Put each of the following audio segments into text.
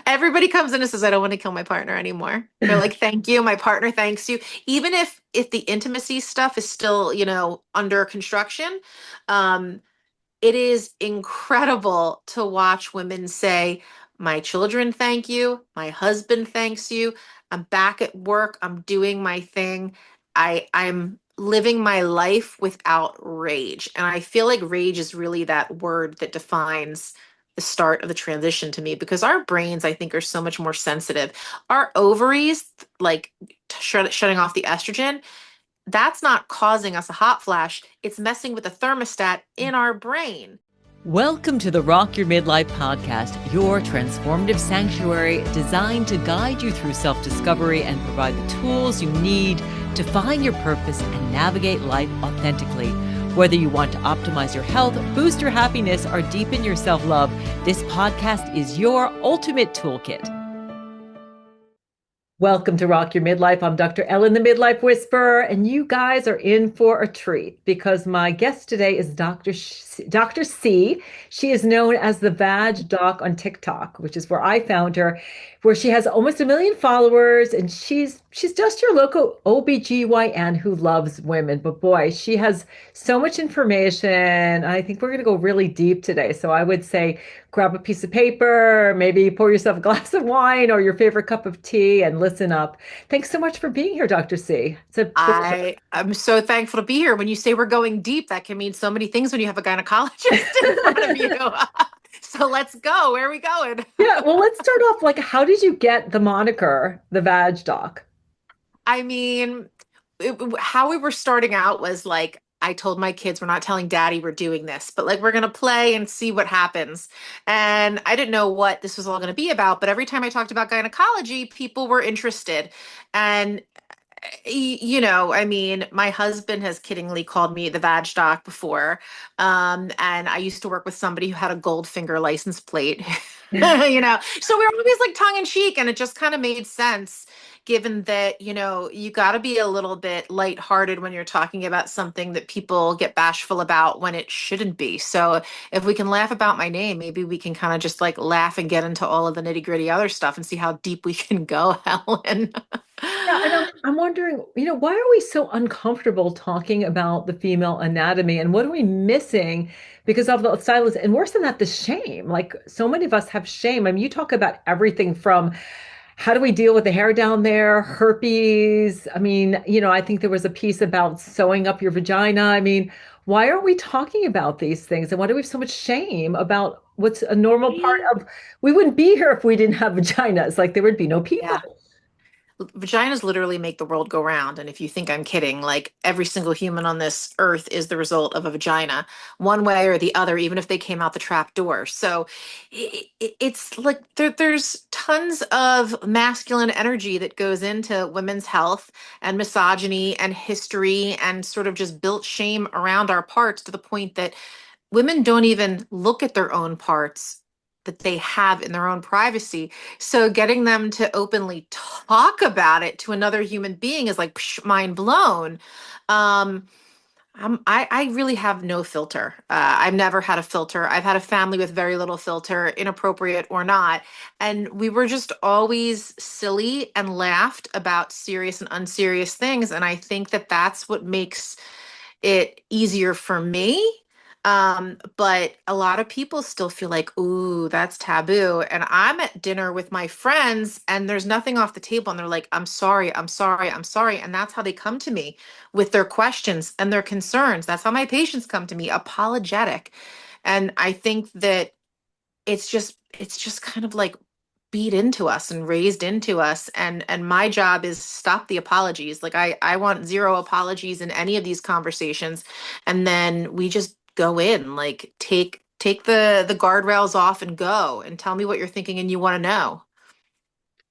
Everybody comes in and says, I don't want to kill my partner anymore. They're like, thank you. My partner thanks you. Even if the intimacy stuff is still, under construction, um, it is incredible to watch women say, my children thank you, my husband thanks you, I'm back at work, I'm doing my thing. I'm living my life without rage. And I feel like rage is really that word that defines the start of the transition to me because our brains, I think, are so much more sensitive. Our ovaries, like shutting off the estrogen, that's not causing us a hot flash. It's messing with the thermostat in our brain. Welcome to the Rock Your Midlife podcast, your transformative sanctuary designed to guide you through self-discovery and provide the tools you need to find your purpose and navigate life authentically. Whether you want to optimize your health, boost your happiness, or deepen your self-love, this podcast is your ultimate toolkit. Welcome to Rock Your Midlife. I'm Dr. Ellen, the Midlife Whisperer, and you guys are in for a treat because my guest today is Dr. C. She is known as the Vag Doc on TikTok, which is where I found her, where she has almost 1 million followers, and she's just your local OBGYN who loves women. But boy, she has so much information. I think we're going to go really deep today. So I would say grab a piece of paper, maybe pour yourself a glass of wine or your favorite cup of tea and listen up. Thanks so much for being here, Dr. C. It's a pleasure. I'm so thankful to be here. When you say we're going deep, that can mean so many things when you have a gynecologist in front of you. So let's go. Where are we going? Yeah, well, let's start off like, how did you get the moniker, the Vag Doc? I mean, how we were starting out was like, I told my kids, we're not telling daddy we're doing this, but like we're going to play and see what happens. And I didn't know what this was all going to be about, but every time I talked about gynecology, people were interested. And I mean, my husband has kiddingly called me the Vag Doc before. And I used to work with somebody who had a Goldfinger license plate, So we were always like tongue in cheek, and it just kind of made sense given that, you got to be a little bit lighthearted when you're talking about something that people get bashful about when it shouldn't be. So if we can laugh about my name, maybe we can kind of just like laugh and get into all of the nitty-gritty other stuff and see how deep we can go, Helen. Yeah, and I'm wondering, why are we so uncomfortable talking about the female anatomy and what are we missing because of the silence? And worse than that, the shame. Like so many of us have shame. I mean, you talk about everything from how do we deal with the hair down there, herpes. I mean, I think there was a piece about sewing up your vagina. I mean, why are we talking about these things? And why do we have so much shame about what's a normal part of, we wouldn't be here if we didn't have vaginas. Like there would be no people. Yeah. Vaginas literally make the world go round. And if you think I'm kidding, like every single human on this earth is the result of a vagina, one way or the other, even if they came out the trap door. So it's like there's tons of masculine energy that goes into women's health and misogyny and history and sort of just built shame around our parts to the point that women don't even look at their own parts that they have in their own privacy. So getting them to openly talk about it to another human being is like mind blown. Um, I really have no filter. I've never had a filter. I've had a family with very little filter, inappropriate or not. And we were just always silly and laughed about serious and unserious things. And I think that that's what makes it easier for me. But a lot of people still feel like, ooh, that's taboo. And I'm at dinner with my friends and there's nothing off the table. And they're like, I'm sorry, I'm sorry, I'm sorry. And that's how they come to me with their questions and their concerns. That's how my patients come to me, apologetic. And I think that it's just kind of like beat into us and raised into us, and my job is stop the apologies. Like I want zero apologies in any of these conversations, and then we just go in, like take the guardrails off and go and tell me what you're thinking and you want to know.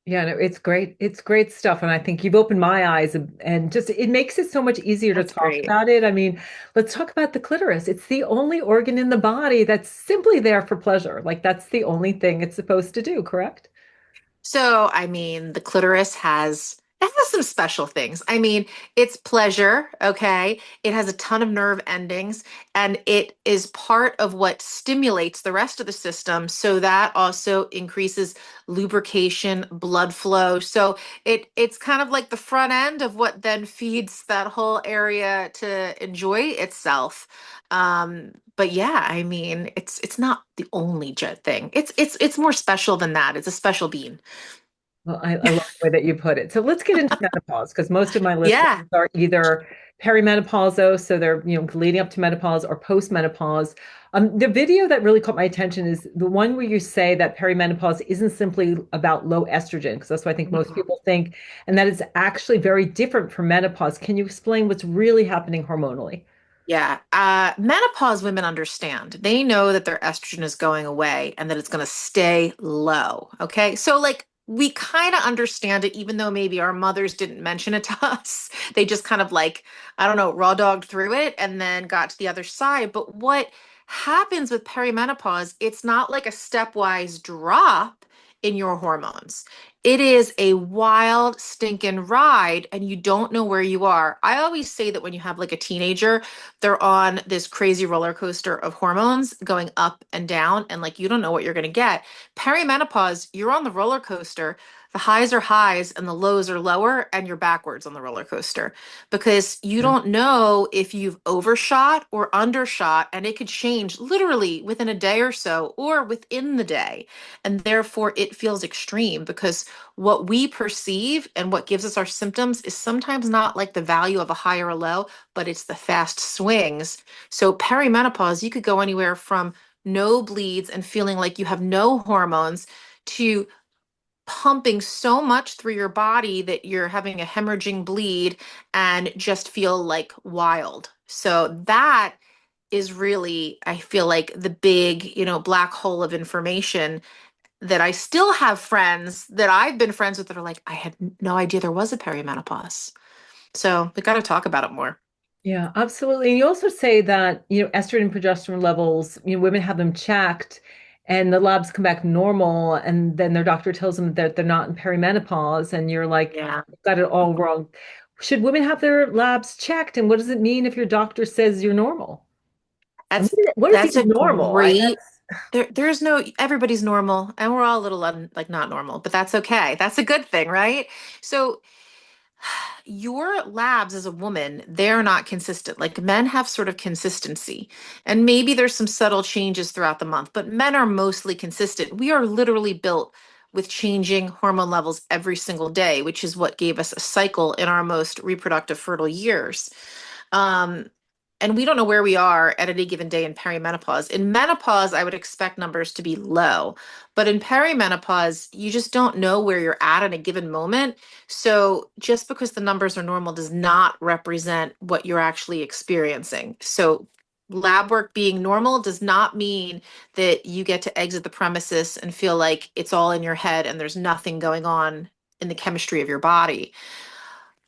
Yeah, no, it's great. It's great stuff. And I think you've opened my eyes and just it makes it so much easier to That's talk great. about it. I mean, let's talk about the clitoris. It's the only organ in the body that's simply there for pleasure. Like that's the only thing it's supposed to do, correct? So, I mean, the clitoris has It has some special things. I mean, it's pleasure, okay? It has a ton of nerve endings, and it is part of what stimulates the rest of the system. So that also increases lubrication, blood flow. So it's kind of like the front end of what then feeds that whole area to enjoy itself. But yeah, I mean, it's not the only jet thing. It's more special than that. It's a special bean. Well, I love the way that you put it. So let's get into menopause because most of my listeners Yeah. are either perimenopausal, so they're leading up to menopause, or postmenopause. The video that really caught my attention is the one where you say that perimenopause isn't simply about low estrogen, because that's what I think most Mhm. people think, and that it's actually very different from menopause. Can you explain what's really happening hormonally? Yeah. Menopause women understand. They know that their estrogen is going away and that it's going to stay low. Okay. So, like, we kind of understand it, even though maybe our mothers didn't mention it to us. They just kind of like, I don't know, raw dogged through it and then got to the other side. But what happens with perimenopause, it's not like a stepwise drop in your hormones. It is a wild, stinking ride, and you don't know where you are. I always say that when you have like a teenager, they're on this crazy roller coaster of hormones going up and down, and like you don't know what you're going to get. Perimenopause, you're on the roller coaster. The highs are highs and the lows are lower, and you're backwards on the roller coaster because you don't know if you've overshot or undershot, and it could change literally within a day or so or within the day. And therefore, it feels extreme because what we perceive and what gives us our symptoms is sometimes not like the value of a high or a low, but it's the fast swings. So perimenopause, you could go anywhere from no bleeds and feeling like you have no hormones to pumping so much through your body that you're having a hemorrhaging bleed and just feel like wild. So that is really, I feel like the big, black hole of information that I still have friends that I've been friends with that are like, I had no idea there was a perimenopause. So we got to talk about it more. Yeah, absolutely. And you also say that, estrogen and progesterone levels, women have them checked and the labs come back normal, and then their doctor tells them that they're not in perimenopause, and you're like, Yeah. "You've got it all wrong." Should women have their labs checked? And what does it mean if your doctor says you're normal? And That's what is that's a even normal? I great that's there's no everybody's normal and we're all a little like not normal, but that's okay. That's a good thing, right? So your labs as a woman, they're not consistent. Like men have sort of consistency, and maybe there's some subtle changes throughout the month, but men are mostly consistent. We are literally built with changing hormone levels every single day, which is what gave us a cycle in our most reproductive fertile years. Um, and we don't know where we are at any given day in perimenopause. In menopause, I would expect numbers to be low, but in perimenopause, you just don't know where you're at a given moment. So just because the numbers are normal does not represent what you're actually experiencing. So lab work being normal does not mean that you get to exit the premises and feel like it's all in your head and there's nothing going on in the chemistry of your body.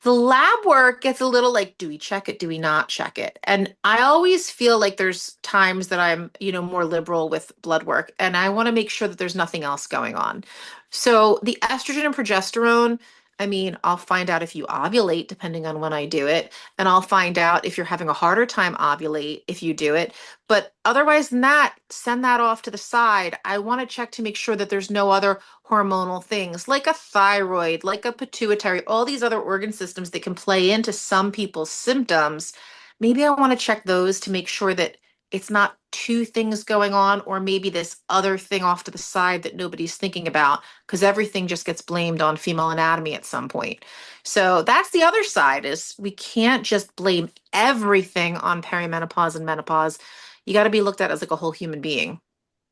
The lab work gets a little like, do we check it? Do we not check it? And I always feel like there's times that I'm, more liberal with blood work and I want to make sure that there's nothing else going on. So the estrogen and progesterone, I mean, I'll find out if you ovulate depending on when I do it, and I'll find out if you're having a harder time ovulate if you do it. But otherwise than that, send that off to the side. I want to check to make sure that there's no other hormonal things like a thyroid, like a pituitary, all these other organ systems that can play into some people's symptoms. Maybe I want to check those to make sure that it's not two things going on, or maybe this other thing off to the side that nobody's thinking about, because everything just gets blamed on female anatomy at some point. So that's the other side is we can't just blame everything on perimenopause and menopause. You got to be looked at as like a whole human being.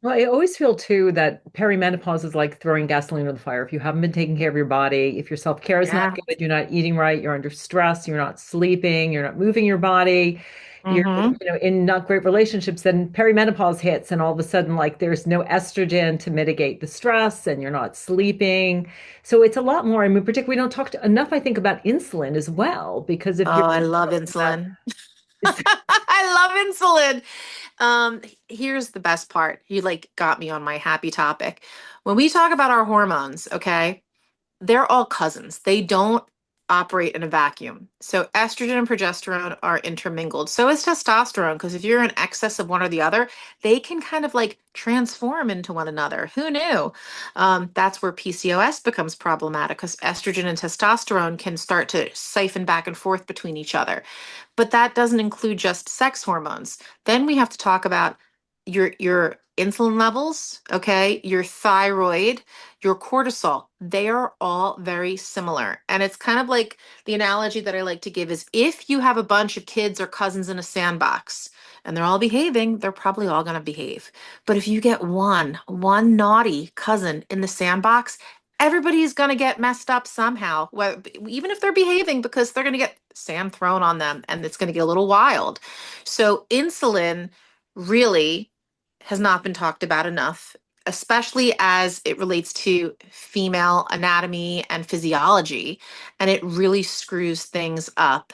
Well, I always feel too that perimenopause is like throwing gasoline on the fire. If you haven't been taking care of your body, if your self-care is not Yeah. good, you're not eating right, you're under stress, you're not sleeping, you're not moving your body, you're, Mm-hmm. in not great relationships, then perimenopause hits and all of a sudden like there's no estrogen to mitigate the stress and you're not sleeping. So it's a lot more. I mean, particularly we don't talk enough, I think, about insulin as well, because if you're Oh, I love that insulin. I love insulin. Here's the best part. You like got me on my happy topic. When we talk about our hormones, okay, they're all cousins. They don't operate in a vacuum. So estrogen and progesterone are intermingled. So is testosterone, because if you're in excess of one or the other, they can kind of like transform into one another. Who knew? That's where PCOS becomes problematic because estrogen and testosterone can start to siphon back and forth between each other. But that doesn't include just sex hormones. Then we have to talk about your insulin levels, okay? Your thyroid, your cortisol. They are all very similar. And it's kind of like the analogy that I like to give is if you have a bunch of kids or cousins in a sandbox and they're all behaving, they're probably all going to behave. But if you get one naughty cousin in the sandbox, everybody's going to get messed up somehow, even if they're behaving, because they're going to get sand thrown on them and it's going to get a little wild. So, insulin really has not been talked about enough, especially as it relates to female anatomy and physiology. And it really screws things up,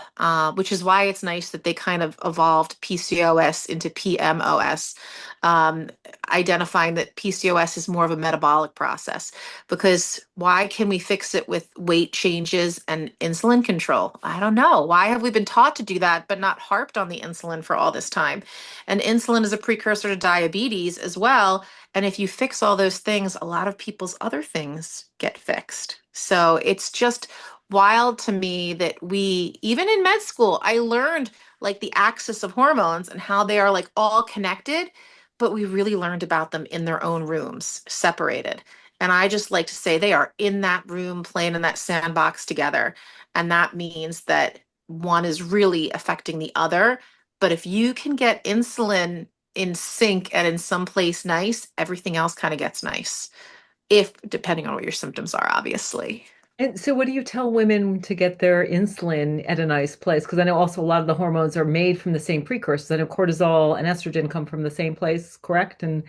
which is why it's nice that they kind of evolved PCOS into PMOS, um, identifying that PCOS is more of a metabolic process. Because why can we fix it with weight changes and insulin control? I don't know. Why have we been taught to do that, but not harped on the insulin for all this time? And insulin is a precursor to diabetes as well. And if you fix all those things, a lot of people's other things get fixed. So it's just wild to me that even in med school, I learned like the axis of hormones and how they are like all connected, but we really learned about them in their own rooms, separated. And I just like to say they are in that room playing in that sandbox together. And that means that one is really affecting the other. But if you can get insulin in sync and in some place nice, everything else kind of gets nice. If depending on what your symptoms are, obviously. And so, what do you tell women to get their insulin at a nice place? Because I know also a lot of the hormones are made from the same precursors. I know cortisol and estrogen come from the same place, correct? And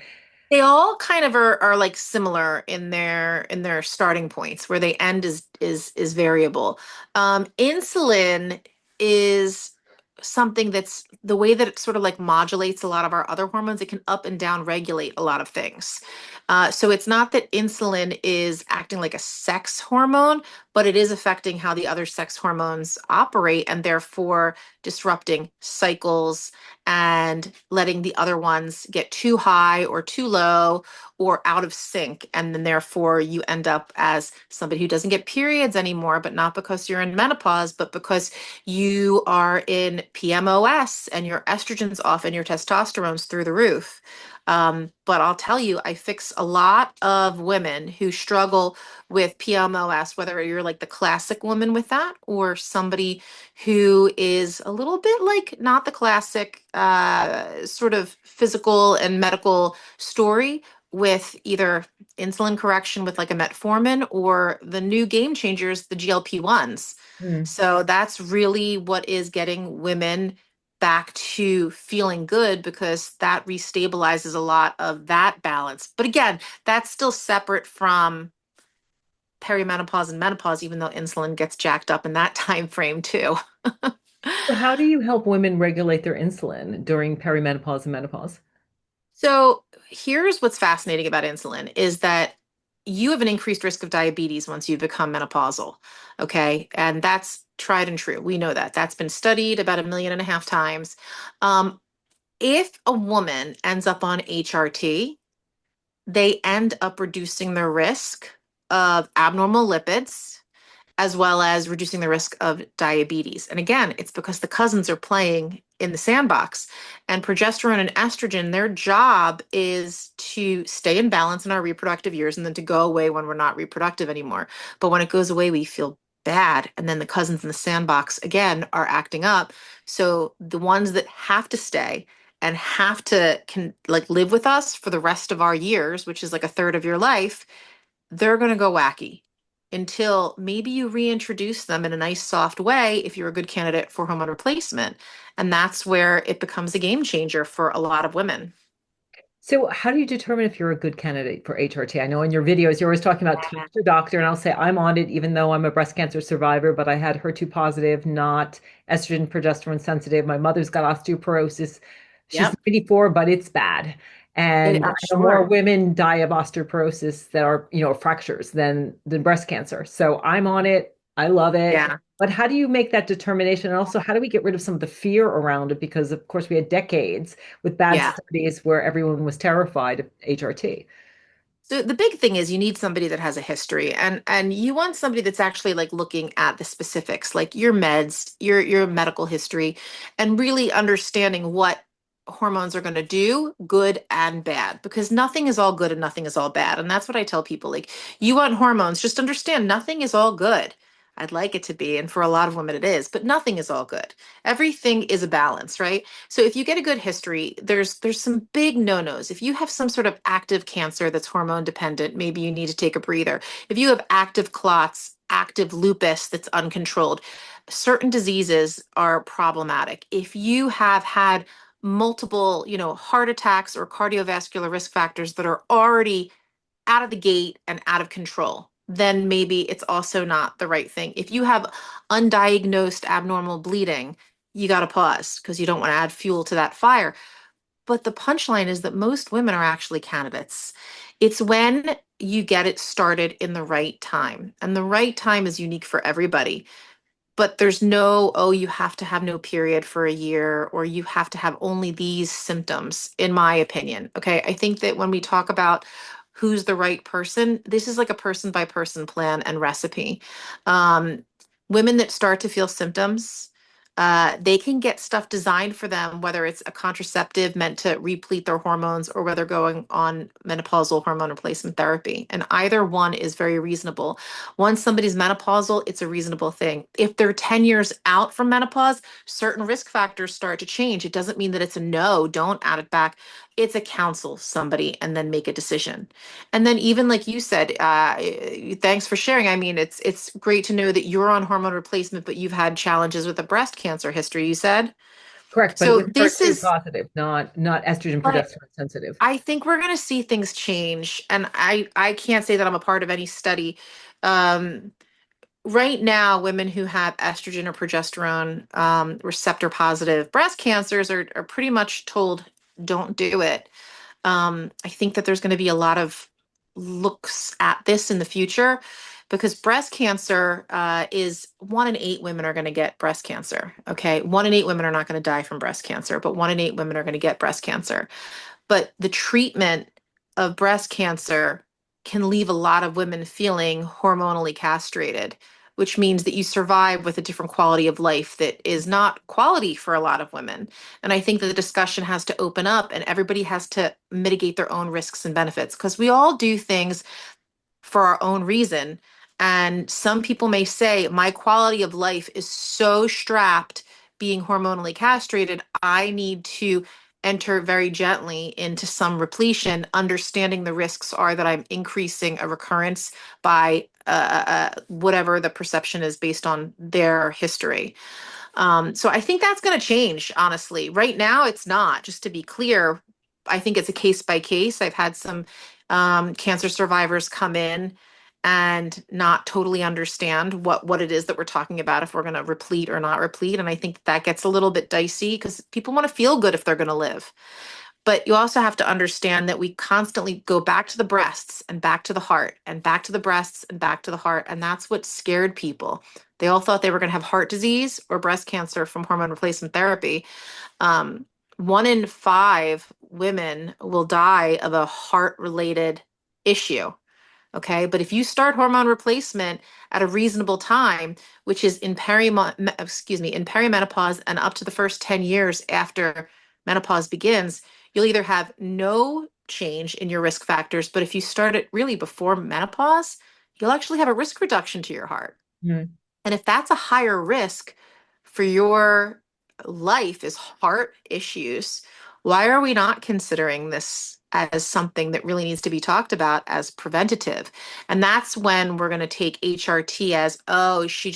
They all kind of are like similar in their starting points. Where they end is variable. Insulin is something that's the way that it sort of like modulates a lot of our other hormones. It can up and down regulate a lot of things. So it's not that insulin is acting like a sex hormone, but it is affecting how the other sex hormones operate and therefore disrupting cycles and letting the other ones get too high or too low or out of sync. And then therefore you end up as somebody who doesn't get periods anymore, but not because you're in menopause, but because you are in PMOS and your estrogen's off and your testosterone's through the roof. But I'll tell you, I fix a lot of women who struggle with PMOS, whether you're like the classic woman with that or somebody who is a little bit like not the classic sort of physical and medical story with either insulin correction with like a metformin or the new game changers, the GLP-1s. Hmm. So that's really what is getting women back to feeling good because that restabilizes a lot of that balance. But again, that's still separate from perimenopause and menopause, even though insulin gets jacked up in that time frame too. So how do you help women regulate their insulin during perimenopause and menopause? So here's what's fascinating about insulin is that you have an increased risk of diabetes once you become menopausal. Okay. And that's tried and true. We know that. That's been studied about 1.5 million times. Um, if a woman ends up on HRT, they end up reducing their risk of abnormal lipids as well as reducing the risk of diabetes. And again, it's because the cousins are playing in the sandbox. And progesterone and estrogen, their job is to stay in balance in our reproductive years and then to go away when we're not reproductive anymore. But when it goes away, we feel bad. And then the cousins in the sandbox again are acting up. So the ones that have to stay and have to can like live with us for the rest of our years, which is like a third of your life, they're going to go wacky until maybe you reintroduce them in a nice soft way if you're a good candidate for hormone replacement. And that's where it becomes a game changer for a lot of women. So how do you determine if you're a good candidate for HRT? I know in your videos you're always talking about talk to your doctor, and I'll say I'm on it even though I'm a breast cancer survivor, but I had HER2 positive, not estrogen, progesterone sensitive. My mother's got osteoporosis. She's Yep. 94, but it's bad. And I'm I know more sure. women die of osteoporosis that are, fractures than breast cancer. So I'm on it. I love it. Yeah. But how do you make that determination? And also, how do we get rid of some of the fear around it? Because, of course, we had decades with bad Yeah. studies where everyone was terrified of HRT. So the big thing is you need somebody that has a history, and you want somebody that's actually like looking at the specifics, like your meds, your medical history, and really understanding what hormones are going to do, good and bad, because nothing is all good and nothing is all bad. And that's what I tell people. Like, you want hormones, just understand nothing is all good. I'd like it to be, and for a lot of women it is, but nothing is all good. Everything is a balance, right? So if you get a good history, there's some big no-nos. If you have some sort of active cancer that's hormone dependent, maybe you need to take a breather. If you have active clots, active lupus that's uncontrolled, certain diseases are problematic. If you have had multiple, heart attacks or cardiovascular risk factors that are already out of the gate and out of control, then maybe it's also not the right thing. If you have undiagnosed abnormal bleeding, you got to pause because you don't want to add fuel to that fire. But the punchline is that most women are actually candidates. It's when you get it started in the right time. And the right time is unique for everybody. But there's no, oh, you have to have no period for a year or you have to have only these symptoms, in my opinion. Okay. I think that when we talk about who's the right person, this is like a person by person plan and recipe. Um, Women that start to feel symptoms, they can get stuff designed for them, whether it's a contraceptive meant to replete their hormones or whether going on menopausal hormone replacement therapy. And either one is very reasonable. Once somebody's menopausal, it's a reasonable thing. If they're 10 years out from menopause, certain risk factors start to change. It doesn't mean that it's a no, don't add it back. It's a counsel somebody and then make a decision. And then even like you said, thanks for sharing. I mean, it's great to know that you're on hormone replacement, but you've had challenges with a breast cancer history, you said. Correct, but it So was this HER2 is, positive, not estrogen but progesterone sensitive. I think we're going to see things change. And I can't say that I'm a part of any study. Um, right now, women who have estrogen or progesterone receptor positive breast cancers are pretty much told don't do it. I think that there's going to be a lot of looks at this in the future because breast cancer is 1 in 8 women are going to get breast cancer. Okay. 1 in 8 women are not going to die from breast cancer, but 1 in 8 women are going to get breast cancer. But the treatment of breast cancer can leave a lot of women feeling hormonally castrated, which means that you survive with a different quality of life that is not quality for a lot of women. And I think that the discussion has to open up and everybody has to mitigate their own risks and benefits because we all do things for our own reason. And some people may say, my quality of life is so strapped being hormonally castrated, I need to enter very gently into some repletion, understanding the risks are that I'm increasing a recurrence by whatever the perception is based on their history. So I think that's going to change, honestly. Right now, it's not. Just to be clear, I think it's a case by case. I've had some cancer survivors come in and not totally understand what it is that we're talking about, if we're going to replete or not replete. And I think that gets a little bit dicey because people want to feel good if they're going to live. But you also have to understand that we constantly go back to the breasts and back to the heart and back to the breasts and back to the heart. And that's what scared people. They all thought they were going to have heart disease or breast cancer from hormone replacement therapy. Um, 1 in 5 women will die of a heart related issue. Okay. But if you start hormone replacement at a reasonable time, which is in perimenopause and up to the first 10 years after menopause begins, you'll either have no change in your risk factors, but if you start it really before menopause, you'll actually have a risk reduction to your heart. Mhm. And if that's a higher risk for your life is heart issues, why are we not considering this as something that really needs to be talked about as preventative? And that's when we're going to take HRT as, oh, she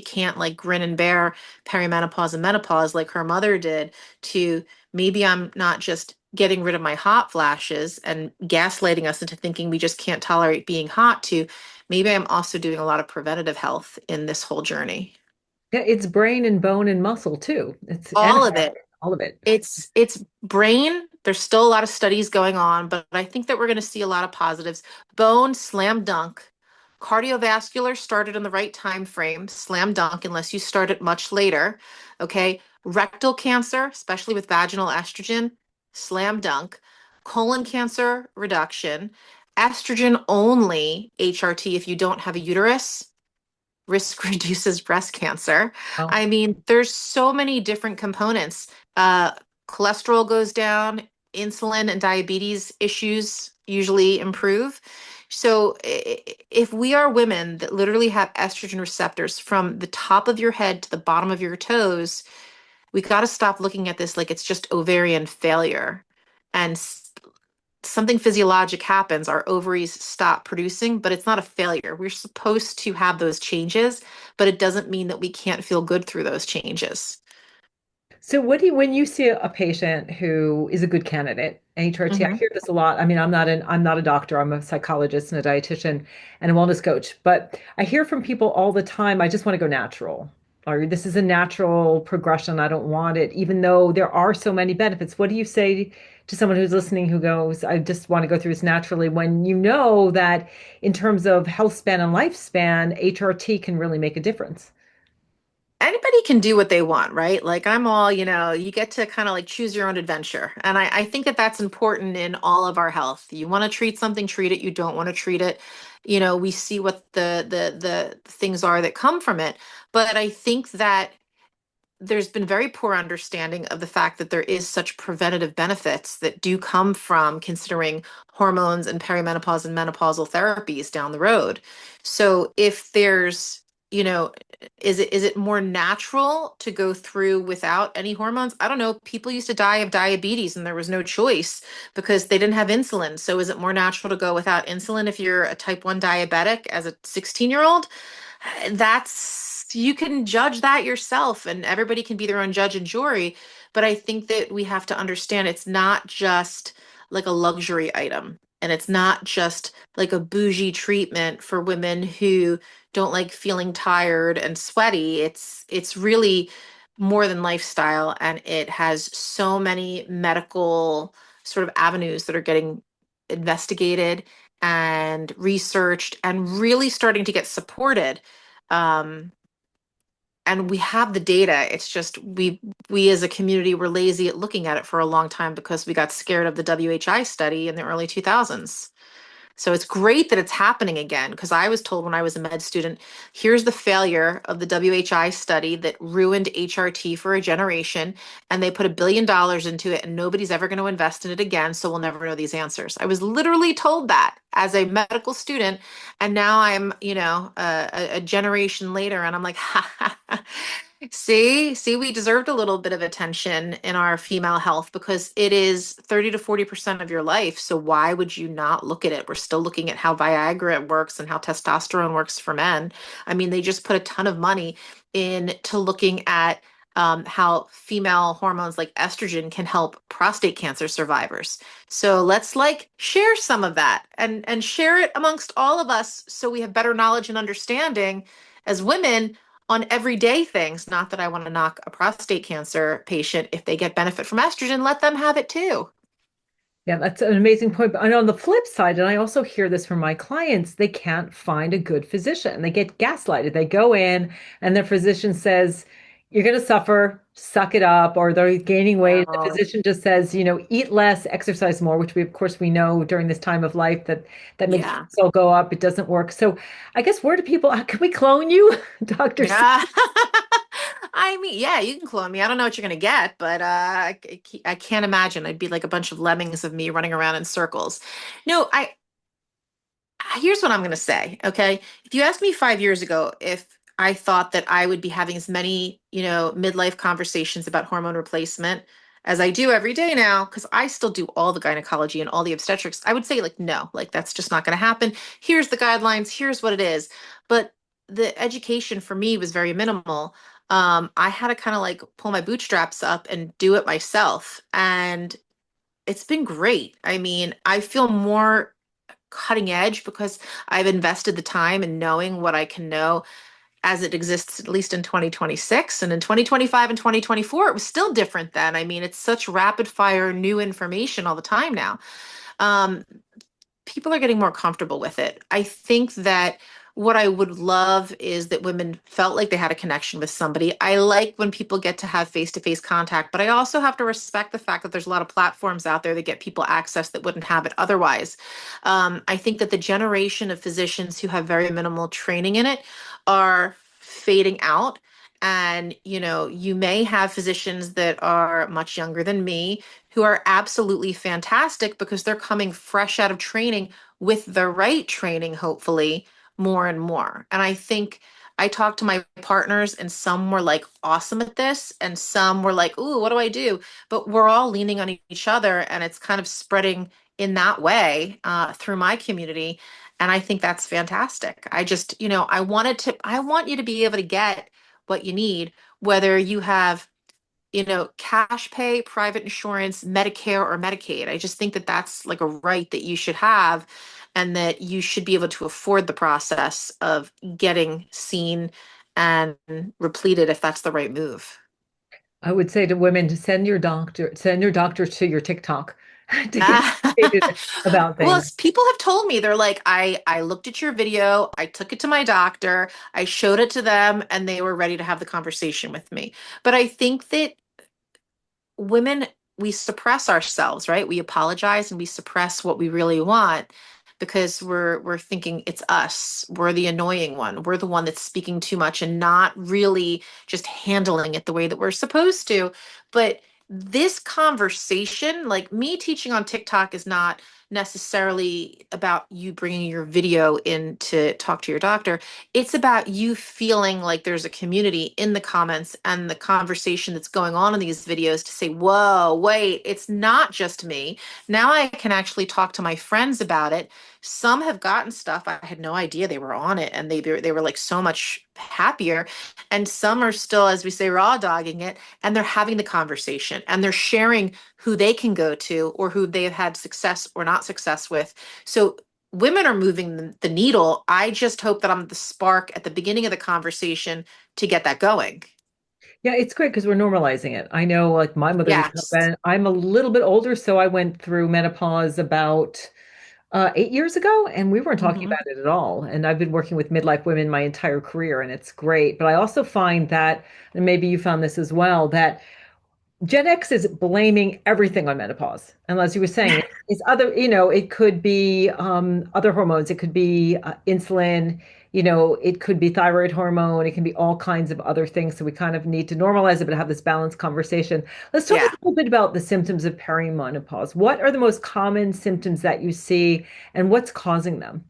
can't like grin and bear perimenopause and menopause like her mother did, to maybe I'm not just getting rid of my hot flashes and gaslighting us into thinking we just can't tolerate being hot, to maybe I'm also doing a lot of preventative health in this whole journey. Yeah, it's brain and bone and muscle too. It's and All of heart, it. all of it. It's brain. There's still a lot of studies going on, but I think that we're going to see a lot of positives. Bone, slam dunk. Cardiovascular started in the right time frame, slam dunk, unless you start it much later. Okay. Rectal cancer, especially with vaginal estrogen, slam dunk. Colon cancer reduction. Estrogen only HRT if you don't have a uterus, risk reduces breast cancer. Oh. I mean, there's so many different components. Uh, Cholesterol goes down, insulin and diabetes issues usually improve. So if we are women that literally have estrogen receptors from the top of your head to the bottom of your toes, we got to stop looking at this like it's just ovarian failure. And something physiologic happens, our ovaries stop producing, but it's not a failure. We're supposed to have those changes, but it doesn't mean that we can't feel good through those changes. So when you see a patient who is a good candidate, HRT, I Hmm. hear this a lot. I mean, I'm not a doctor. I'm a psychologist and a dietitian and a wellness coach, but I hear from people all the time, I just want to go natural. Or this is a natural progression. I don't want it, even though there are so many benefits. What do you say to someone who's listening who goes, I just want to go through this naturally, when you know that in terms of health span and lifespan, HRT can really make a difference? Anybody can do what they want, right? Like I'm all, you get to kind of like choose your own adventure. And I think that that's important in all of our health. You want to treat something, treat it. You don't want to treat it. We see what the things are that come from it. But I think that there's been very poor understanding of the fact that there is such preventative benefits that do come from considering hormones and perimenopause and menopausal therapies down the road. So if there's, you know, is it more natural to go through without any hormones? I don't know. People used to die of diabetes and there was no choice because they didn't have insulin. So is it more natural to go without insulin if you're a type 1 diabetic as a 16-year-old? That's you can judge that yourself and everybody can be their own judge and jury, but I think that we have to understand it's not just like a luxury item and it's not just like a bougie treatment for women who don't like feeling tired and sweaty. It's really more than lifestyle, and it has so many medical sort of avenues that are getting investigated and researched and really starting to get supported. Um, and we have the data. It's just we as a community were lazy at looking at it for a long time because we got scared of the WHI study in the early 2000s. So it's great that it's happening again because I was told when I was a med student, here's the failure of the WHI study that ruined HRT for a generation, and they put $1 billion into it, and nobody's ever going to invest in it again. So we'll never know these answers. I was literally told that as a medical student, and now I'm, a generation later, and I'm like, ha, ha, ha. See, we deserved a little bit of attention in our female health because it is 30 to 40% of your life. So why would you not look at it? We're still looking at how Viagra works and how testosterone works for men. I mean, they just put a ton of money into looking at how female hormones like estrogen can help prostate cancer survivors. So let's like share some of that and share it amongst all of us so we have better knowledge and understanding as women on everyday things. Not that I want to knock a prostate cancer patient. If they get benefit from estrogen, let them have it too. Yeah, that's an amazing point. And on the flip side, and I also hear this from my clients, they can't find a good physician. They get gaslighted. They go in and their physician says, you're going to suffer, suck it up, or they're gaining weight. The No. physician just says, eat less, exercise more, which of course, we know during this time of life that makes Yeah. cortisol go up. It doesn't work. So I guess where do people, can we clone you, Dr. C? Yeah. I mean, yeah, you can clone me. I don't know what you're going to get, but I can't imagine. I'd be like a bunch of lemmings of me running around in circles. No, here's what I'm going to say, okay? If you asked me 5 years ago if I thought that I would be having as many, midlife conversations about hormone replacement as I do every day now, because I still do all the gynecology and all the obstetrics, I would say, like, no, like, that's just not going to happen. Here's the guidelines, here's what it is. But the education for me was very minimal. I had to kind of like pull my bootstraps up and do it myself. And it's been great. I mean, I feel more cutting edge because I've invested the time in knowing what I can know as it exists, at least in 2026. And in 2025 and 2024, it was still different then. I mean, it's such rapid fire new information all the time now. Um, People are getting more comfortable with it. I think that what I would love is that women felt like they had a connection with somebody. I like when people get to have face-to-face contact, but I also have to respect the fact that there's a lot of platforms out there that get people access that wouldn't have it otherwise. I think that the generation of physicians who have very minimal training in it are fading out. And, you may have physicians that are much younger than me who are absolutely fantastic because they're coming fresh out of training with the right training, hopefully more and more. And I think I talked to my partners, and some were like awesome at this, and some were like, "Ooh, what do I do?" But we're all leaning on each other, and it's kind of spreading in that way through my community. And I think that's fantastic. I just, I want you to be able to get what you need, whether you have cash pay, private insurance, Medicare, or Medicaid. I just think that that's like a right that you should have, and that you should be able to afford the process of getting seen and repleted if that's the right move. I would say to women to send your doctor to your TikTok to get Ah. educated about Well, things. people have told me they're like, I looked at your video, I took it to my doctor, I showed it to them, and they were ready to have the conversation with me. But I think that women, we suppress ourselves, right? We apologize and we suppress what we really want because we're thinking it's us. We're the annoying one. We're the one that's speaking too much and not really just handling it the way that we're supposed to. But this conversation, like me teaching on TikTok, is not necessarily about you bringing your video in to talk to your doctor. It's about you feeling like there's a community in the comments and the conversation that's going on in these videos to say, whoa, wait, it's not just me. Now I can actually talk to my friends about it. Some have gotten stuff. I had no idea they were on it, and they were like so much happier. And some are still, as we say, raw dogging it, and they're having the conversation and they're sharing who they can go to or who they have had success or not success with. So women are moving the needle. I just hope that I'm the spark at the beginning of the conversation to get that going. Yeah, it's great because we're normalizing it. I know, like my mother used to, Yes. and I'm a little bit older, so I went through menopause about 8 years ago, and we weren't talking Hmm. about it at all. And I've been working with midlife women my entire career, and it's great. But I also find that, and maybe you found this as well, that Gen X is blaming everything on menopause. And as you were saying, it's other, it could be other hormones. It could be insulin, it could be thyroid hormone. It can be all kinds of other things. So we kind of need to normalize it, but have this balanced conversation. Let's talk a Yeah. little bit about the symptoms of perimenopause. What are the most common symptoms that you see, and what's causing them?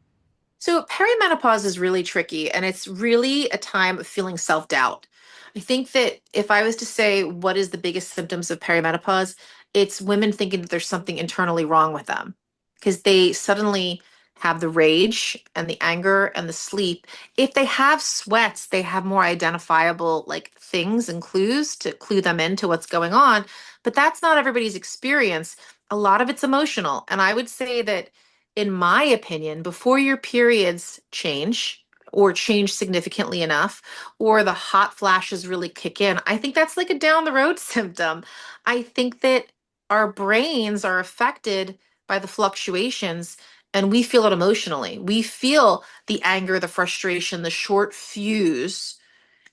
So perimenopause is really tricky, and it's really a time of feeling self-doubt. I think that if I was to say what is the biggest symptoms of perimenopause, it's women thinking that there's something internally wrong with them because they suddenly have the rage and the anger and the sleep. If they have sweats, they have more identifiable like things and clues to clue them into what's going on, but that's not everybody's experience. A lot of it's emotional, and I would say that in my opinion, before your periods change or change significantly enough, or the hot flashes really kick in, I think that's like a down the road symptom. I think that our brains are affected by the fluctuations, and we feel it emotionally. We feel the anger, the frustration, the short fuse.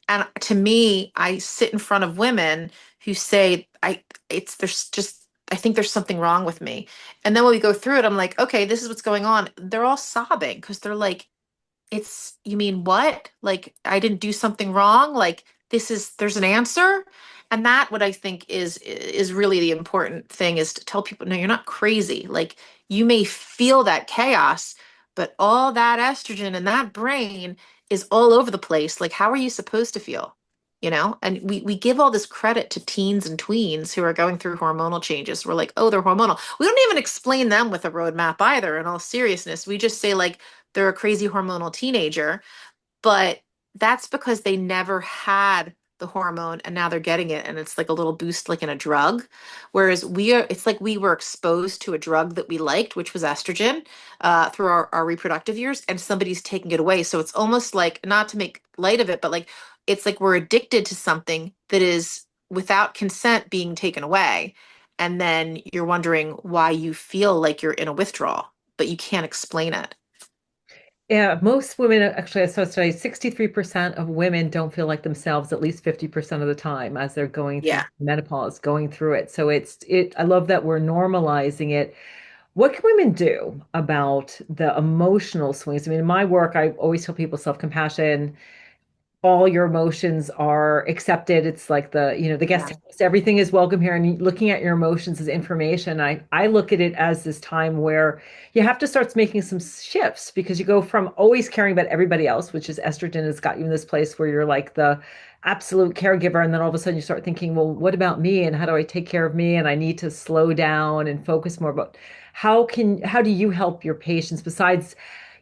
And to me, I sit in front of women who say, there's just, I think there's something wrong with me. And then when we go through it, I'm like, okay, this is what's going on. They're all sobbing because they're like, you mean what? Like, I didn't do something wrong? Like, there's an answer. And that what I think is really the important thing is to tell people, no, you're not crazy. Like, you may feel that chaos, but all that estrogen in that brain is all over the place. Like, how are you supposed to feel? And we give all this credit to teens and tweens who are going through hormonal changes. We're like, oh, they're hormonal. We don't even explain them with a roadmap either, in all seriousness. We just say, like, they're a crazy hormonal teenager, but that's because they never had the hormone and now they're getting it, and it's like a little boost like in a drug. Whereas it's like we were exposed to a drug that we liked, which was estrogen, through our reproductive years, and somebody's taking it away. So it's almost like, not to make light of it, but like it's like we're addicted to something that is without consent being taken away. And then you're wondering why you feel like you're in a withdrawal, but you can't explain it. Yeah, most women actually, I saw a study, 63% of women don't feel like themselves at least 50% of the time as they're going through Yeah. menopause, going through it. So I love that we're normalizing it. What can women do about the emotional swings? I mean, in my work, I always tell people self-compassion, all your emotions are accepted. It's like the guest Yeah. house, everything is welcome here. And looking at your emotions as information, I look at it as this time where you have to start making some shifts because you go from always caring about everybody else, which is estrogen has got you in this place where you're like the absolute caregiver. And then all of a sudden you start thinking, well, what about me? And how do I take care of me? And I need to slow down and focus more. But how do you help your patients besides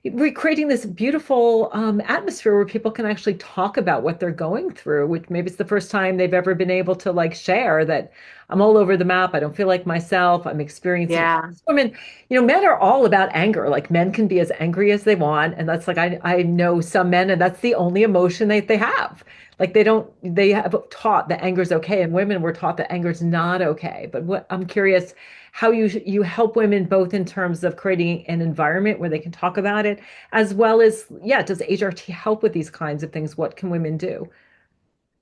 we're creating this beautiful atmosphere where people can actually talk about what they're going through, which maybe it's the first time they've ever been able to like share that I'm all over the map. I don't feel like myself. I'm experiencing Yeah. women, men are all about anger. Like men can be as angry as they want. And that's like, I know some men, and that's the only emotion they have. Like they have taught that anger is okay. And women were taught that anger is not okay. But what I'm curious, how you help women both in terms of creating an environment where they can talk about it, as well as, yeah, does HRT help with these kinds of things? What can women do?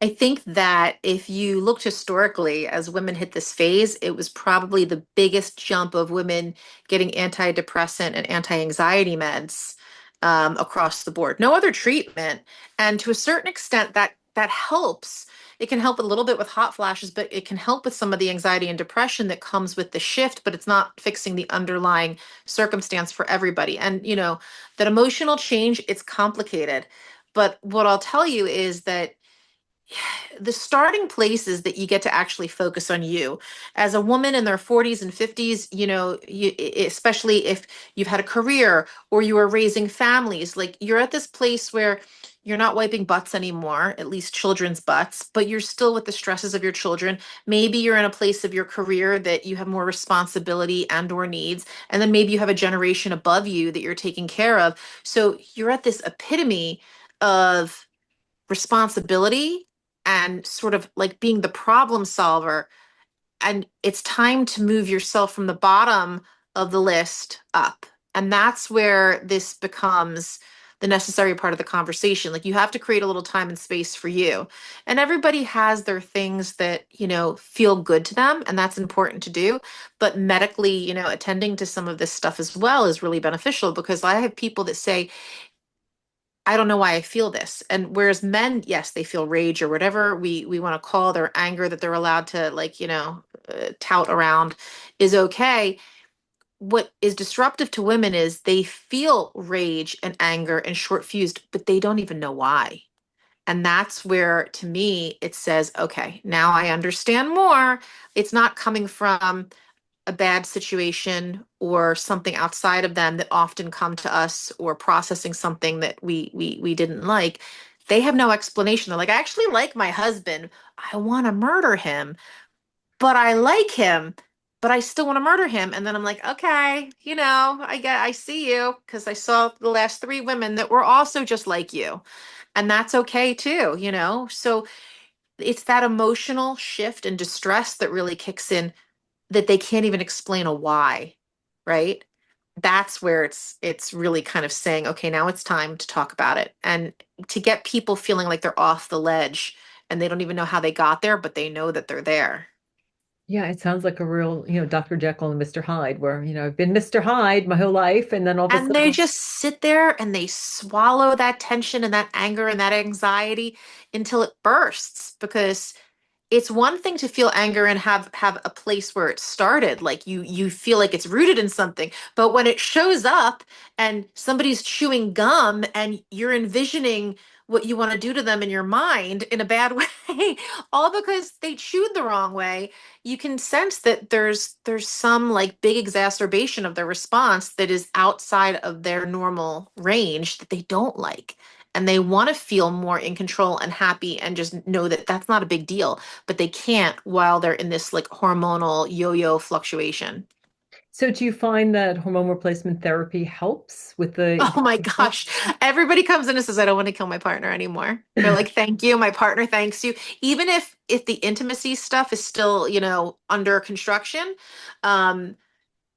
I think that if you looked historically, as women hit this phase, it was probably the biggest jump of women getting antidepressant and anti-anxiety meds across the board. No other treatment, and to a certain extent, that helps. It can help a little bit with hot flashes, but it can help with some of the anxiety and depression that comes with the shift. But it's not fixing the underlying circumstance for everybody. And that emotional change, it's complicated. But what I'll tell you is that the starting place is that you get to actually focus on you as a woman in their 40s and 50s, especially if you've had a career or you are raising families. Like, you're at this place where you're not wiping butts anymore, at least children's butts, but you're still with the stresses of your children. Maybe you're in a place of your career that you have more responsibility and or needs, and then maybe you have a generation above you that you're taking care of. So you're at this epitome of responsibility and sort of like being the problem solver. And it's time to move yourself from the bottom of the list up. And that's where this becomes the necessary part of the conversation. Like, you have to create a little time and space for you. And everybody has their things that, feel good to them. And that's important to do. But medically, attending to some of this stuff as well is really beneficial, because I have people that say, I don't know why I feel this. And whereas men, yes, they feel rage or whatever we want to call their anger that they're allowed to, like, tout around, is okay. What is disruptive to women is they feel rage and anger and short fused, but they don't even know why. And that's where, to me, it says, okay, now I understand more. It's not coming from a bad situation or something outside of them that often come to us, or processing something that we didn't like. They have no explanation. They're like, I actually like my husband. I want to murder him, but I like him, but I still want to murder him. And then I'm like, okay, I see you, because I saw the last three women that were also just like you. And that's okay too. So it's that emotional shift and distress that really kicks in, that they can't even explain a why, right? That's where it's really kind of saying, okay, now it's time to talk about it, and to get people feeling like they're off the ledge and they don't even know how they got there, but they know that they're there. Yeah, it sounds like a real, Dr. Jekyll and Mr. Hyde, where, I've been Mr. Hyde my whole life, and then all of a And they sudden, just sit there and they swallow that tension and that anger and that anxiety until it bursts, because it's one thing to feel anger and have a place where it started, like you feel like it's rooted in something. But when it shows up and somebody's chewing gum and you're envisioning what you want to do to them in your mind in a bad way, all because they chewed the wrong way, you can sense that there's some like big exacerbation of their response that is outside of their normal range that they don't like. And they want to feel more in control and happy and just know that that's not a big deal, but they can't while they're in this like hormonal yo-yo fluctuation. so do you find that hormone replacement therapy helps with Oh my gosh. Everybody comes in and says, I don't want to kill my partner anymore. They're like, thank you. My partner thanks you. Even if the intimacy stuff is still, under construction, um,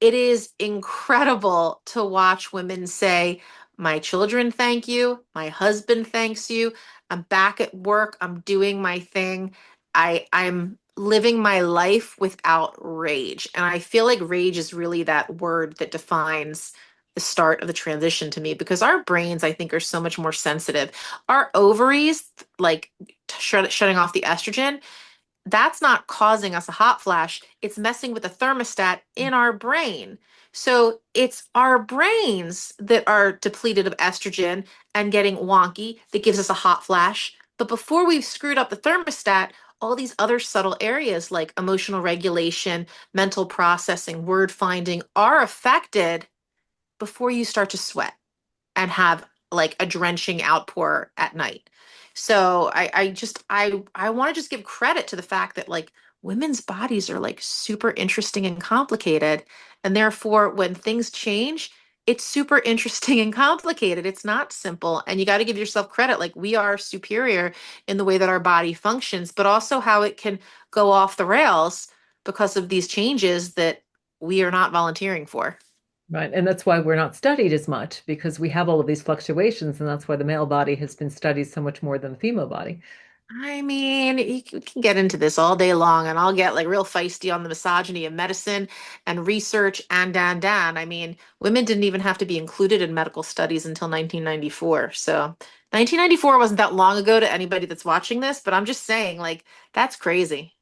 it is incredible to watch women say, My children thank you. My husband thanks you. I'm back at work. I'm doing my thing. I'm living my life without rage. And I feel like rage is really that word that defines the start of the transition to me because our brains, I think, are so much more sensitive. Our ovaries, like shutting off the estrogen, that's not causing us a hot flash. It's messing with the thermostat in our brain. So it's our brains that are depleted of estrogen and getting wonky that gives us a hot flash. But before we've screwed up the thermostat, all these other subtle areas like emotional regulation, mental processing, word finding are affected before you start to sweat and have like a drenching outpour at night. So I want to just give credit to the fact that like women's bodies are like super interesting and complicated. And therefore, when things change, it's super interesting and complicated. It's not simple. And you got to give yourself credit. Like we are superior in the way that our body functions, but also how it can go off the rails because of these changes that we are not volunteering for. Right. And that's why we're not studied as much because we have all of these fluctuations. And that's why the male body has been studied so much more than the female body. I mean, we can get into this all day long, and I'll get like real feisty on the misogyny of medicine and research and. I mean, women didn't even have to be included in medical studies until 1994. So 1994 wasn't that long ago to anybody that's watching this, but I'm just saying, like, that's crazy.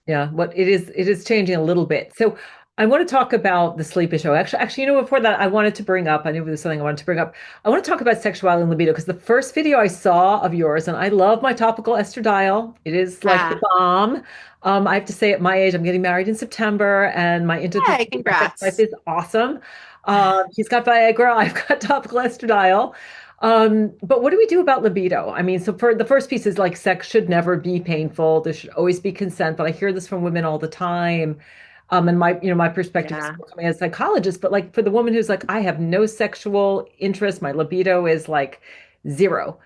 Yeah, what it is changing a little bit. So I want to talk about the sleep issue. Before that, I wanted to bring up, I knew there was something I wanted to bring up. I want to talk about sexuality and libido because the first video I saw of yours, and I love my topical estradiol. It is like the Ah, bomb. I have to say at my age, I'm getting married in September, and my hey, intimacy, my sex life congrats. is awesome. He's got Viagra, I've got topical estradiol. But what do we do about libido? I mean, so for the first piece is like sex should never be painful. There should always be consent. But I hear this from women all the time. And my perspective is Yeah, coming as a psychologist, but like for the woman who's like, I have no sexual interest, my libido is like zero.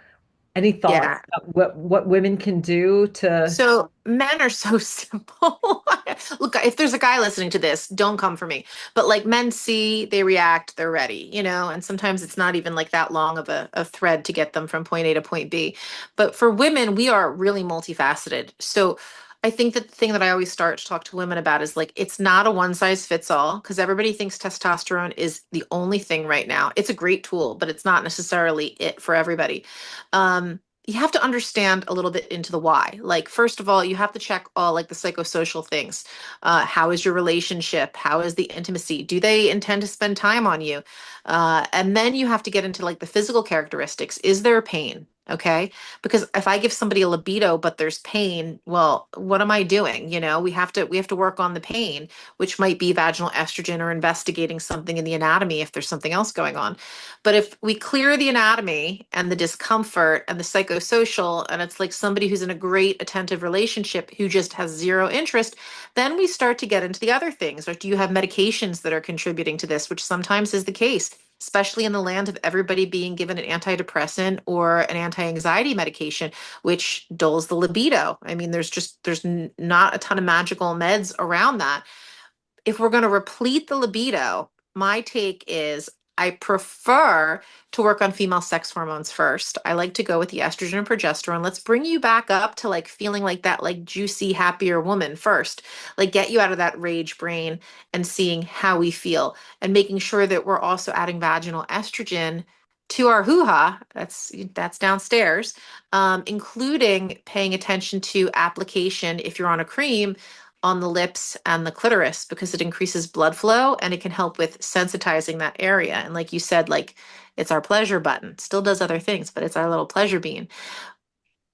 Any thoughts yeah. about what women can do to, So men are so simple. Look, if there's a guy listening to this, don't come for me. But like men see, they react, they're ready, and sometimes it's not even like that long of a thread to get them from point A to point B. But for women, we are really multifaceted. So I think that the thing that I always start to talk to women about is like it's not a one size fits all because everybody thinks testosterone is the only thing right now. It's a great tool, but it's not necessarily it for everybody. You have to understand a little bit into the why. Like, first of all, you have to check all like the psychosocial things. How is your relationship? How is the intimacy? Do they intend to spend time on you? And then you have to get into like the physical characteristics. Is there pain? Okay. Because if I give somebody a libido, but there's pain, well, what am I doing? We have to work on the pain, which might be vaginal estrogen or investigating something in the anatomy if there's something else going on. But if we clear the anatomy and the discomfort and the psychosocial, and it's like somebody who's in a great attentive relationship who just has zero interest, then we start to get into the other things. Like, do you have medications that are contributing to this, which sometimes is the case, especially in the land of everybody being given an antidepressant or an anti-anxiety medication, which dulls the libido. I mean, there's not a ton of magical meds around that. If we're going to replete the libido, my take is I prefer to work on female sex hormones first. I like to go with the estrogen and progesterone. Let's bring you back up to like feeling like that like juicy, happier woman first. Like get you out of that rage brain and seeing how we feel and making sure that we're also adding vaginal estrogen to our hoo-ha. That's downstairs, including paying attention to application if you're on a cream on the lips and the clitoris because it increases blood flow and it can help with sensitizing that area. And like you said, like it's our pleasure button. Still does other things, but it's our little pleasure bean.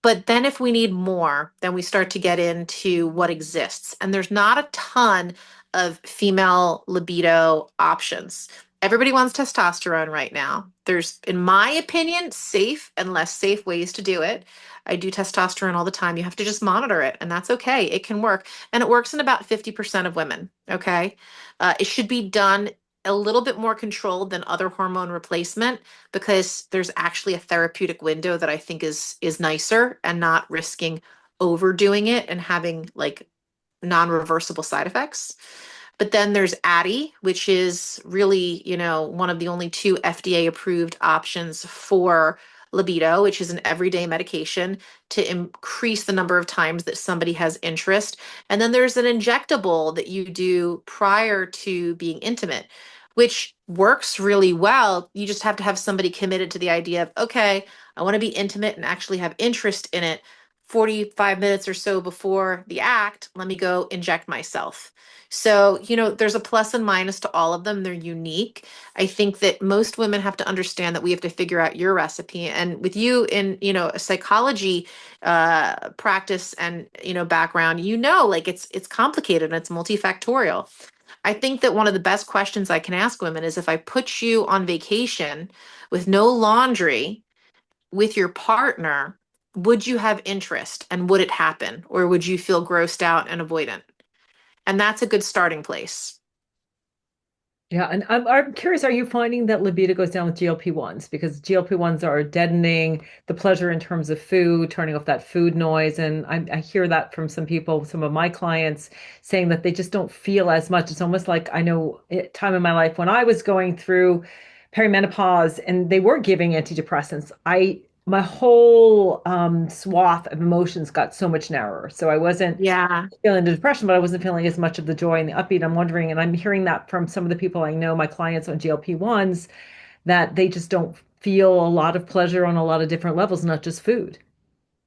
But then if we need more, then we start to get into what exists. And there's not a ton of female libido options. Everybody wants testosterone right now. There's, in my opinion, safe and less safe ways to do it. I do testosterone all the time. You have to just monitor it, and that's okay. It can work. And it works in about 50% of women. Okay. It should be done a little bit more controlled than other hormone replacement because there's actually a therapeutic window that I think is nicer and not risking overdoing it and having like non-reversible side effects. But then there's Addyi, which is really, one of the only two FDA approved options for libido, which is an everyday medication to increase the number of times that somebody has interest. And then there's an injectable that you do prior to being intimate, which works really well. You just have to have somebody committed to the idea of, okay, I want to be intimate and actually have interest in it 45 minutes or so before the act. Let me go inject myself. So, there's a plus and minus to all of them. They're unique. I think that most women have to understand that we have to figure out your recipe. And with you in, a psychology practice and, background, like it's complicated and it's multifactorial. I think that one of the best questions I can ask women is if I put you on vacation with no laundry with your partner, would you have interest and would it happen? Or would you feel grossed out and avoidant? And that's a good starting place. Yeah, and I'm curious, are you finding that libido goes down with GLP-1s? Because GLP-1s are deadening the pleasure in terms of food, turning off that food noise. And I hear that from some people, some of my clients saying that they just don't feel as much. It's almost like I know a time in my life when I was going through perimenopause and they were giving antidepressants. My whole swath of emotions got so much narrower. So I wasn't Yeah. feeling the depression, but I wasn't feeling as much of the joy and the upbeat. I'm wondering, and I'm hearing that from some of the people I know, my clients on GLP-1s, that they just don't feel a lot of pleasure on a lot of different levels, not just food.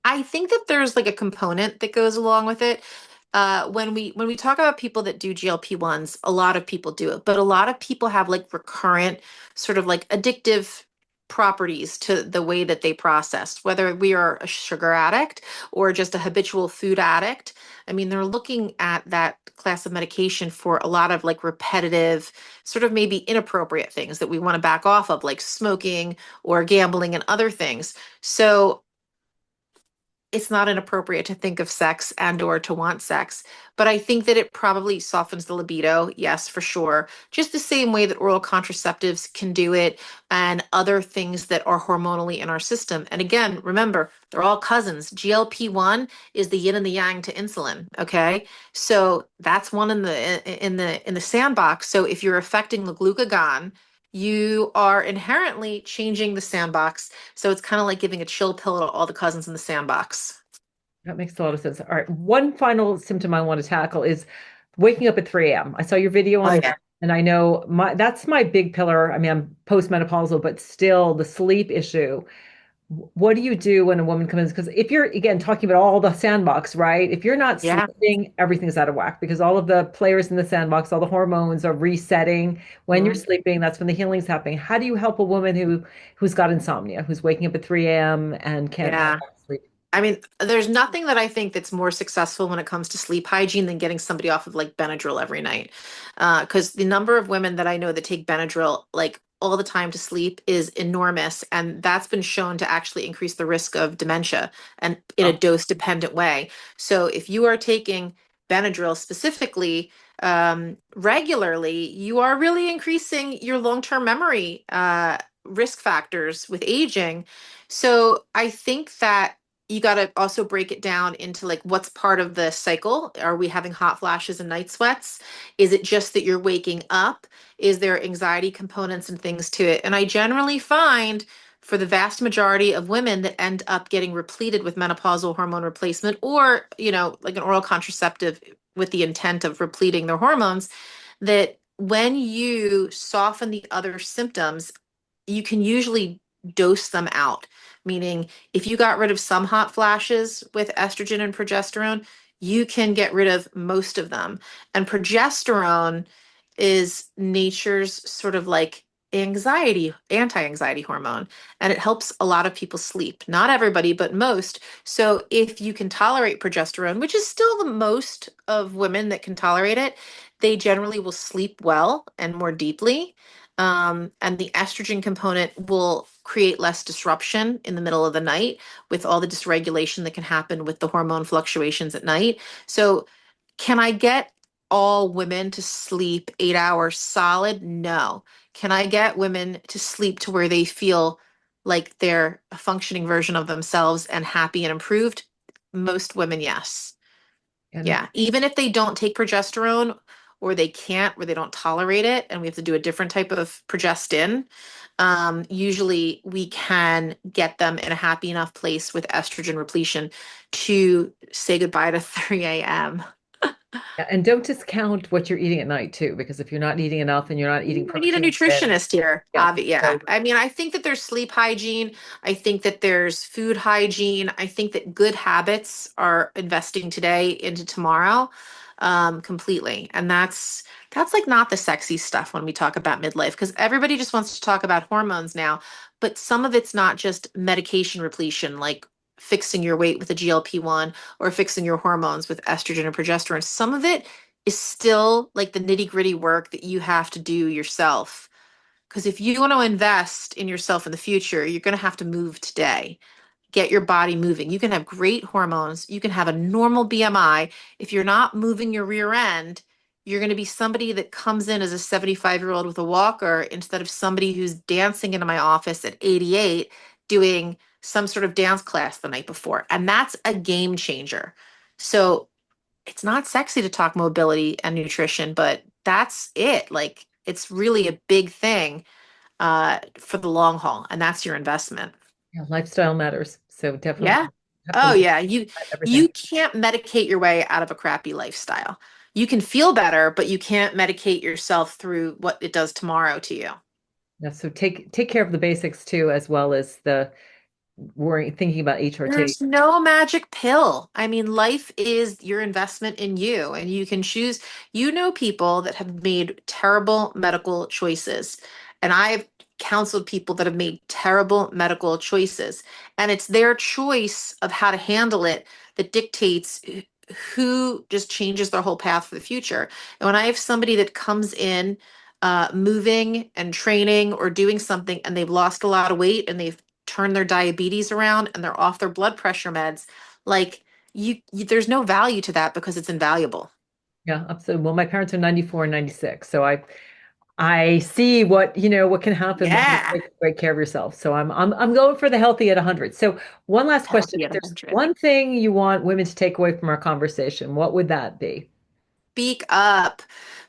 I think that there's like a component that goes along with it. When we talk about people that do GLP-1s, a lot of people do it, but a lot of people have like recurrent sort of like addictive properties to the way that they process, whether we are a sugar addict or just a habitual food addict. I mean, they're looking at that class of medication for a lot of like repetitive, sort of maybe inappropriate things that we want to back off of, like smoking or gambling and other things. So it's not inappropriate to think of sex and or to want sex, but I think that it probably softens the libido. Yes, for sure. Just the same way that oral contraceptives can do it and other things that are hormonally in our system. And again, remember, they're all cousins. GLP-1 is the yin and the yang to insulin, okay? So that's one in the sandbox. So if you're affecting the glucagon, you are inherently changing the sandbox, so it's kind of like giving a chill pill to all the cousins in the sandbox. That makes a lot of sense. All right. One final symptom I want to tackle is waking up at 3 a.m. I saw your video Oh on yeah. that, and I know that's my big pillar. I mean, I'm postmenopausal, but still the sleep issue. What do you do when a woman comes in? Because if you're, again, talking about all the sandbox, right? If you're not Yeah. sleeping, everything's out of whack because all of the players in the sandbox, all the hormones are resetting. When you're Mhm. sleeping, that's when the healing's happening. How do you help a woman who's got insomnia, who's waking up at 3 a.m. and can't Yeah. sleep? I mean, there's nothing that I think that's more successful when it comes to sleep hygiene than getting somebody off of like Benadryl every night. Because the number of women that I know that take Benadryl like all the time to sleep is enormous. And that's been shown to actually increase the risk of dementia and in a Oh, dose dependent way. So if you are taking Benadryl specifically regularly, you are really increasing your long-term memory risk factors with aging. So I think that you got to also break it down into like what's part of the cycle. Are we having hot flashes and night sweats? Is it just that you're waking up? Is there anxiety components and things to it? And I generally find for the vast majority of women that end up getting repleted with menopausal hormone replacement or, like an oral contraceptive with the intent of repleting their hormones, that when you soften the other symptoms, you can usually dose them out. Meaning, if you got rid of some hot flashes with estrogen and progesterone, you can get rid of most of them. And progesterone is nature's sort of like anti-anxiety hormone, and it helps a lot of people sleep. Not everybody, but most. So if you can tolerate progesterone, which is still the most of women that can tolerate it, they generally will sleep well and more deeply. And the estrogen component will create less disruption in the middle of the night with all the dysregulation that can happen with the hormone fluctuations at night. So, can I get all women to sleep 8 hours solid? No. Can I get women to sleep to where they feel like they're a functioning version of themselves and happy and improved? Most women, yes. and Yeah. Even if they don't take progesterone or they can't, or they don't tolerate it, and we have to do a different type of progestin, usually we can get them in a happy enough place with estrogen repletion to say goodbye to 3 a.m. Yeah, and don't discount what you're eating at night too, because if you're not eating enough and you're not eating I need a protein, then nutritionist here. yeah. Yeah. So I mean, I think that there's sleep hygiene. I think that there's food hygiene. I think that good habits are investing today into tomorrow, completely. And that's like not the sexy stuff when we talk about midlife, because everybody just wants to talk about hormones now. But some of it's not just medication repletion, like fixing your weight with a GLP-1 or fixing your hormones with estrogen and progesterone. Some of it is still like the nitty gritty work that you have to do yourself. Because if you want to invest in yourself in the future, you're going to have to move today. Get your body moving. You can have great hormones. You can have a normal BMI. If you're not moving your rear end, you're going to be somebody that comes in as a 75-year-old with a walker instead of somebody who's dancing into my office at 88 doing some sort of dance class the night before. And that's a game changer. So it's not sexy to talk mobility and nutrition, but that's it. Like it's really a big thing for the long haul, and that's your investment. yeah, lifestyle matters. So Yeah. definitely have to Oh look yeah. You at you everything. can't medicate your way out of a crappy lifestyle. You can feel better, but you can't medicate yourself through what it does tomorrow to you. Yeah, so take care of the basics too, as well as the worrying, thinking about HRT. There's no magic pill. I mean, life is your investment in you, and you can choose. You know people that have made terrible medical choices, and I've counseled people that have made terrible medical choices, and it's their choice of how to handle it that dictates who just changes their whole path for the future. And when I have somebody that comes in, moving and training or doing something, and they've lost a lot of weight and they've turn their diabetes around and they're off their blood pressure meds, like there's no value to that because it's invaluable. Yeah, absolutely. Well, my parents are 94 and 96, so I see what, what can happen when you Yeah. take great care of yourself. So I'm going for the healthy at 100. So one last question. Healthy If at there's 100. one thing you want women to take away from our conversation, what would that be? Speak up,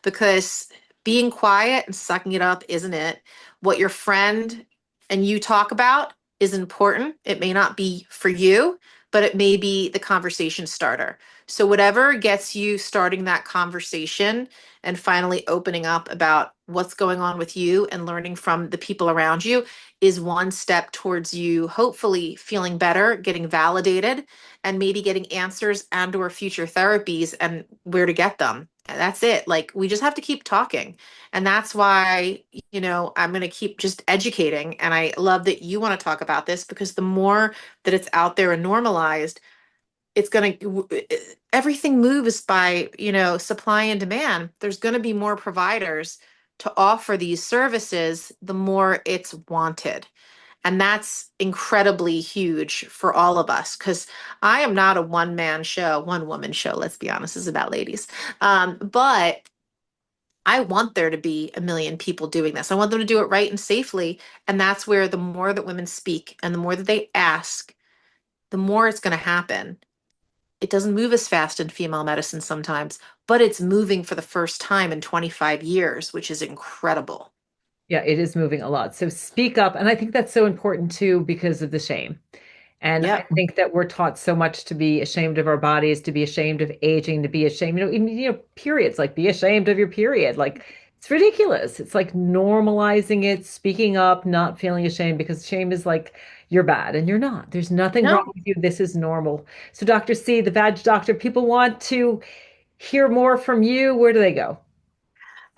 because being quiet and sucking it up isn't it. What your friend and you talk about is important. It may not be for you, but it may be the conversation starter. So, whatever gets you starting that conversation and finally opening up about what's going on with you and learning from the people around you is one step towards you hopefully feeling better, getting validated, and maybe getting answers and or future therapies and where to get them. That's it. Like we just have to keep talking. And that's why, I'm going to keep just educating. And I love that you want to talk about this, because the more that it's out there and normalized, it's going to, everything moves by, supply and demand. There's going to be more providers to offer these services, the more it's wanted. And that's incredibly huge for all of us, because I am not a one man show, one woman show. Let's be honest, this is about ladies. But I want there to be a million people doing this. I want them to do it right and safely. And that's where the more that women speak and the more that they ask, the more it's going to happen. It doesn't move as fast in female medicine sometimes, but it's moving for the first time in 25 years, which is incredible. Yeah, it is moving a lot. So speak up. And I think that's so important too because of the shame. And I Yep. think that we're taught so much to be ashamed of our bodies, to be ashamed of aging, to be ashamed, even, periods, like be ashamed of your period. Like it's ridiculous. It's like normalizing it, speaking up, not feeling ashamed because shame is like you're bad and you're not. There's nothing wrong No. with you. This is normal. So Dr. C, the Vag Doctor, people want to hear more from you. Where do they go?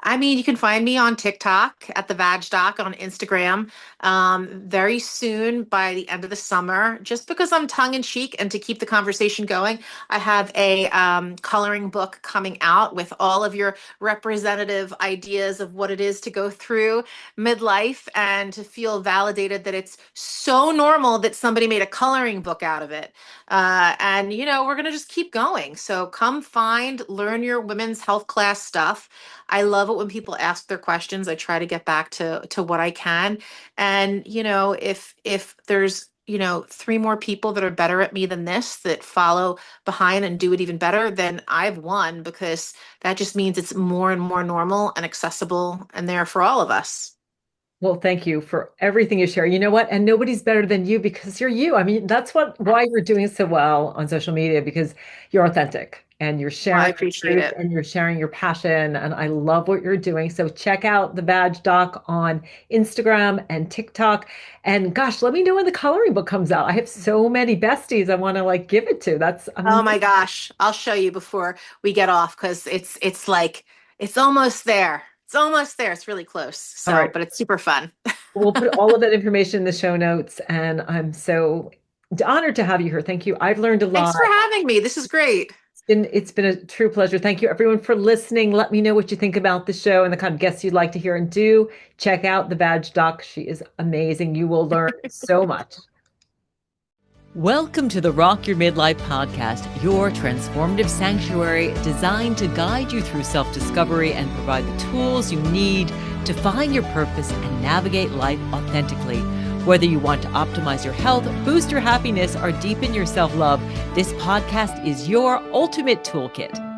I mean, you can find me on TikTok at the Vag Doc, on Instagram. Very soon, by the end of the summer, just because I'm tongue in cheek and to keep the conversation going, I have a coloring book coming out with all of your representative ideas of what it is to go through midlife and to feel validated that it's so normal that somebody made a coloring book out of it. And, we're going to just keep going. So come find, learn your women's health class stuff. I love it when people ask their questions. I try to get back to what I can. And, if there's, three more people that are better at me than this that follow behind and do it even better, then I've won, because that just means it's more and more normal and accessible and there for all of us. Well, thank you for everything you share. You know what? And nobody's better than you because you're you. I mean, that's why you're doing so well on social media, because you're authentic and you're Well, I sharing your appreciate truth it. and you're sharing your passion. And I love what you're doing. So check out the Badge Doc on Instagram and TikTok. And gosh, let me know when the coloring book comes out. I have so many besties I want to like give it to. That's Oh amazing. my gosh, I'll show you before we get off, because it's like it's almost there. It's almost there. It's really close. All So, right. but it's super fun. We'll put all of that information in the show notes. And I'm so honored to have you here. Thank you. I've learned a Thanks lot. for having me. This is great. It's been a true pleasure. Thank you everyone for listening. Let me know what you think about the show and the kind of guests you'd like to hear, and do check out the Badge Doc. She is amazing. You will learn so much. Welcome to the Rock Your Midlife podcast, your transformative sanctuary designed to guide you through self-discovery and provide the tools you need to find your purpose and navigate life authentically. Whether you want to optimize your health, boost your happiness, or deepen your self-love, this podcast is your ultimate toolkit.